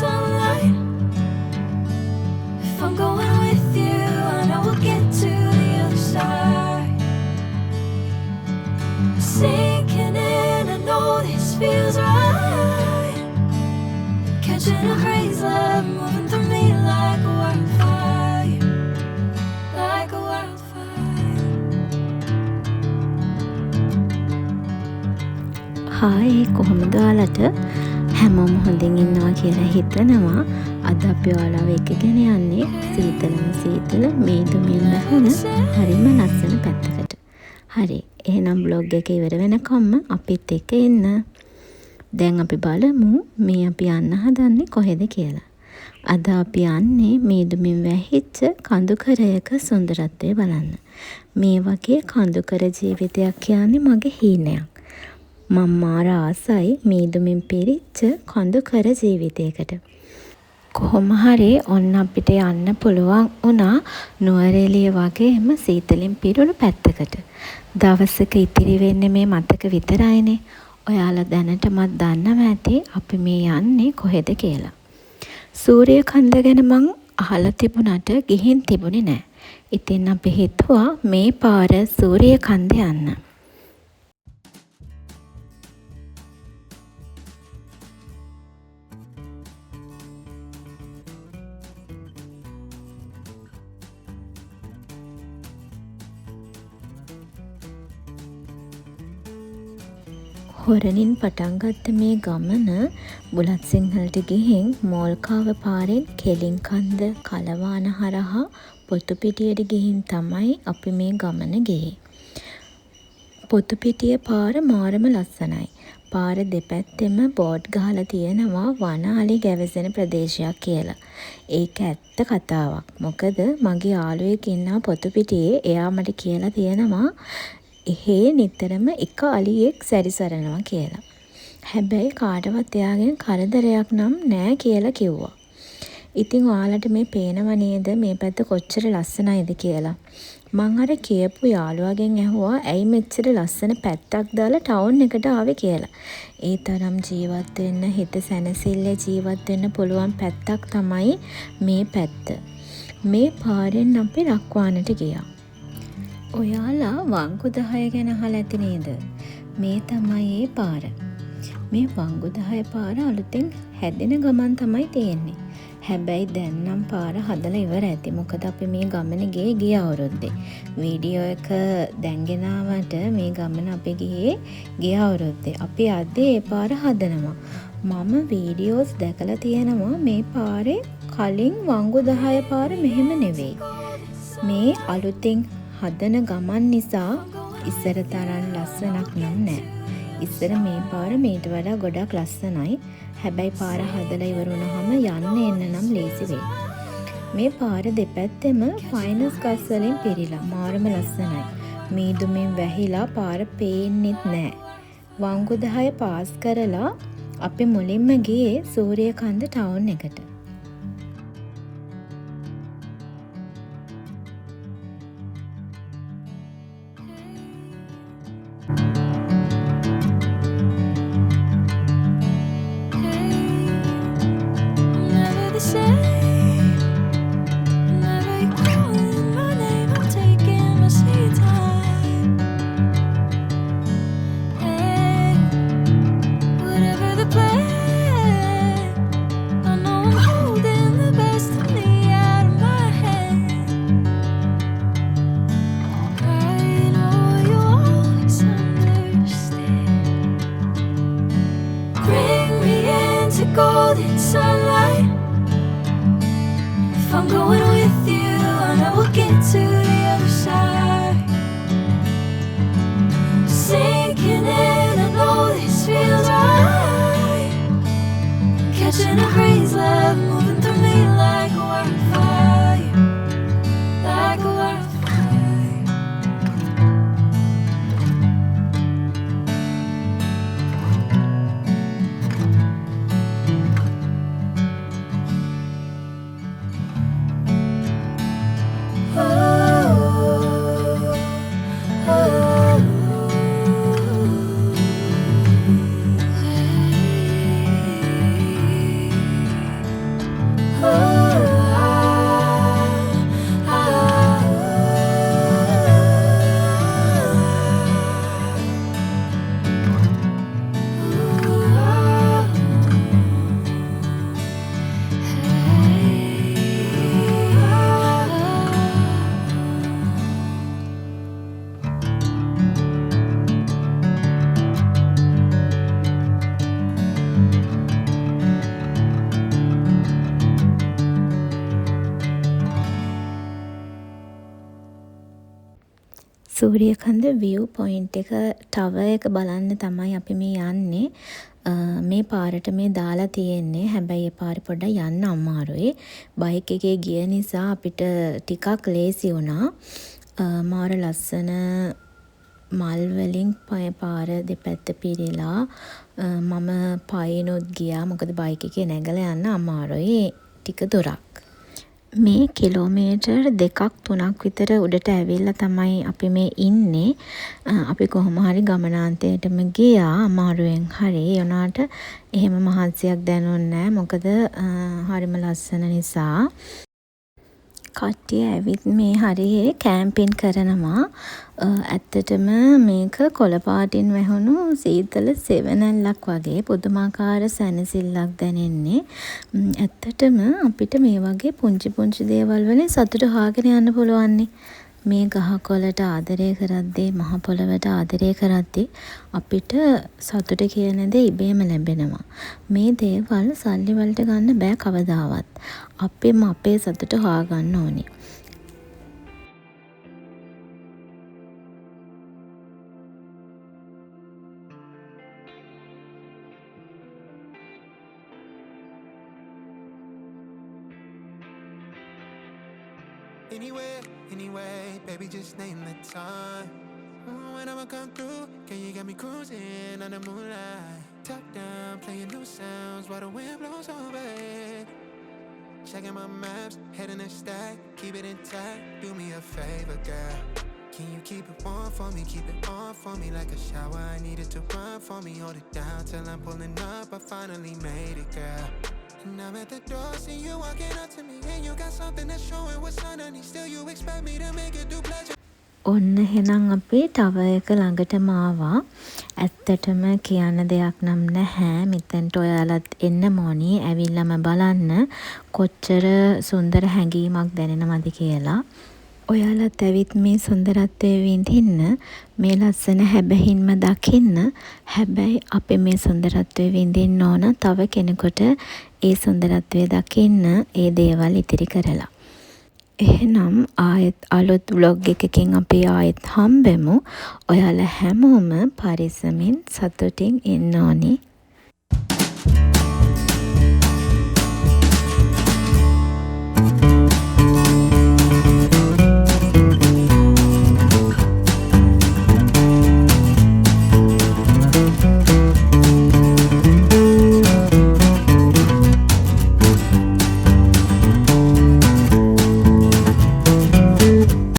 sunlight. If I'm going with you, I know we'll get to the other side. Sinking in, I know this feels right. Catching a breeze, love moving through me like a wildfire, like a wildfire. Hi, කොහොමද ඔයාලට? හැමෝම හොඳින් ඉන්නවා කියලා හිතනවා. අද අපි ඔයාලව එක්කගෙන යන්නේ සීතල මේදුමින් බහුන හරිම ලස්සන පැත්තකට. හරි, එහෙනම් බ්ලොග් එක ඉවර වෙනකම්ම අපිත් එක්ක ඉන්න. දැන් අපි බලමු මේ අපි යන්න හදන්නේ කොහෙද කියලා. අද අපි යන්නේ මේදුමින් වැහිච්ච කඳුකරයක සුන්දරත්වය බලන්න. මේ වගේ කඳුකර ජීවිතයක් කියන්නේ මගේ හීනයක්. මම මාර ආසයි මේදුමින් පිරිච්ච කඳුකර ජීවිතයකට. කොහොම හරි ඔන්න අපිට යන්න පුළුවන් වුණා නුවරඑළිය වගේම සීතලින් පිරුණු පැත්තකට. දවසක ඉතිරි වෙන්නේ මේ මතක විතරයිනේ. ඔයාලා දැනටමත් දන්නවා ඇති අපි මේ යන්නේ කොහෙද කියලා. සූර්යකන්ද ගැන මං අහලා තිබුණාට ගිහින් තිබුණේ නැහැ. ඉතින් අපි හිතුවා මේ පාර සූර්යකන්ද යන්න. හොරණින් පටන් ගත්ත මේ ගමන බුලත් සිංහලට ගිහින් මෝල්කාව පාරෙන් කෙලින්කන්ද කලවාන හරහා පොතුපිටියට ගිහින් තමයි අපි මේ ගමන ගියේ. පොතුපිටිය පාර මාරම ලස්සනයි. පාර දෙපැත්තෙම බෝඩ් ගහලා තියෙනවා වනාලි ගැවසෙන ප්‍රදේශයක් කියලා. ඒක ඇත්ත කතාවක්. මොකද මගේ යාළුවෙක් ඉන්නවා පොතුපිටියේ. එයා මට කියලා තියෙනවා එහෙ නිතරම එක අලියෙක් සැරිසරනවා කියලා. හැබැයි කාටවත් එයාගෙන් කරදරයක් නම් නෑ කියලා කිව්වා. ඉතින් ඔයාලට මේ පේනව නේද මේ පැත්ත කොච්චර ලස්සනයිද කියලා. මං අර කියපු යාළුවාගෙන් ඇහුවා ඇයි මෙච්චර ලස්සන පැත්තක් දාලා ටවුන් එකට ආවේ කියලා. ඒ තරම් ජීවත් වෙන්න හිත සැනසෙල්ලේ ජීවත් වෙන්න පුළුවන් පැත්තක් තමයි මේ පැත්ත. මේ පාරෙන් අපි රක්වානට ගියා. ඔයාලා වංගු 10 ගැන අහලා ඇති නේද? මේ තමයි ඒ පාර. මේ වංගු 10 පාර අලුතෙන් හැදෙන ගමන් තමයි තියෙන්නේ. හැබැයි දැන් නම් පාර හදලා ඉවර ඇති. මොකද අපි මේ ගමන ගිය අවුරුද්දේ. වීඩියෝ එක දැන් ගෙනාවට මේ ගමන අපි ගිය අවුරුද්දේ. අපි අද ඒ පාර හදනවා. මම වීඩියෝස් දැකලා තියෙනවා මේ පාරේ කලින් වංගු 10 පාර මෙහෙම නෙවෙයි. මේ අලුතෙන් හදන ගමන් නිසා ඉස්සර තරම් ලස්සනක් නම් නෑ. ඉස්සර මේ පාර මේට වඩා ගොඩක් ලස්සනයි. හැබැයි පාර හදලා ඉවර වුණාම යන්න එන්න නම් ලේසි වෙයි. මේ පාර දෙපැත්තෙම ෆයිනස් ගස් වලින් පිරීලා මාරම ලස්සනයි. මීදුමින් වැහිලා පාර පේන්නෙත් නෑ. වංගු 10 පාස් කරලා අපි මුලින්ම ගියේ සූර්යකන්ද ටවුන් එකට. Golden sunlight. If I'm going with you, I know we'll get to the other side. Sinking in, I know this feels right. Catching a breeze, love moving through me like a wildfire, like a wildfire. සූරියකන්ද view point එක tower එක බලන්න තමයි අපි මේ යන්නේ. මේ පාරට මේ දාලා තියෙන්නේ. හැබැයි ඒ පාරේ පොඩ්ඩක් යන්න අමාරුයි. බයික් එකේ ගිය නිසා අපිට ටිකක් ලේසි වුණා. මාර ලස්සන මල් වලින් පාර දෙපැත්ත පිරීලා මම පයින්ොත් ගියා. මොකද බයික් එකේ නැගලා යන්න අමාරුයි ටික දුරක්. මේ කිලෝමීටර් 2-3ක් විතර උඩට ඇවිල්ලා තමයි අපි මේ ඉන්නේ. අපි කොහොම හරි ගමනාන්තයටම ගියා අමාරුවෙන් හරි. යනාට එහෙම මහන්සියක් දැනුන්නේ නැහැ. මොකද හරිම ලස්සන නිසා. කට්ටිය ඇවිත් මේ හරියේ කැම්පින් කරනවා. ඇත්තටම මේක කොළ පාටින් වැහුණු සීතල සෙවණැල්ලක් වගේ පුදුමාකාර සැනසෙල්ලක් දැනෙන්නේ. ඇත්තටම අපිට මේ වගේ පුංචි පුංචි දේවල් වලින් සතුට හොයාගෙන යන්න පුළුවන් නේ. මේ ගහකොළට ආදරය කරද්දී මහ පොළවට ආදරය කරද්දී අපිට සතුට කියන දේ ඉබේම ලැබෙනවා. මේ දේවල් සල්ලි වලට ගන්න බෑ කවදාවත්. අපිම අපේ සතුට හොයාගන්න ඕනේ. Anyway, baby, just name the time. When I'ma come through, can you get me cruising on the moonlight? Top down, playing new sounds while the wind blows over it. Checking my maps, heading a stack, keep it intact. Do me a favor, girl. Can you keep it warm for me, keep it on for me like a shower? I needed to run for me, hold it down till I'm pulling up. I finally made it, girl. And I'm at the door, see you walking up to me, and you got something that's showing what's underneath. Still you expect me to make it do pleasure. ඔන්න එහෙනම් අපි tower එක ළඟටම ආවා. ඇත්තටම කියන්න දෙයක් නම් නැහැ. මෙතෙන්ට ඔයාලත් එන්න ඕනි. ඇවිල්ලාම බලන්න කොච්චර සුන්දර හැඟීමක් දැනෙනවද කියලා. ඔයාලත් ඇවිත් මේ සුන්දරත්වය විඳින්න, මේ ලස්සන හැබැහින්ම දකින්න. හැබැයි අපි මේ සුන්දරත්වය විඳින්න ඕන තව කෙනෙකුට ඒ සුන්දරත්වය දකින්න ඒ දේවල් ඉතිරි කරලා. එහෙනම් ආයෙත් අලුත් vlog එකකින් අපි ආයෙත් හම්බෙමු. ඔයාලා හැමෝම පරිස්සමින් සතුටින් ඉන්න ඕනේ.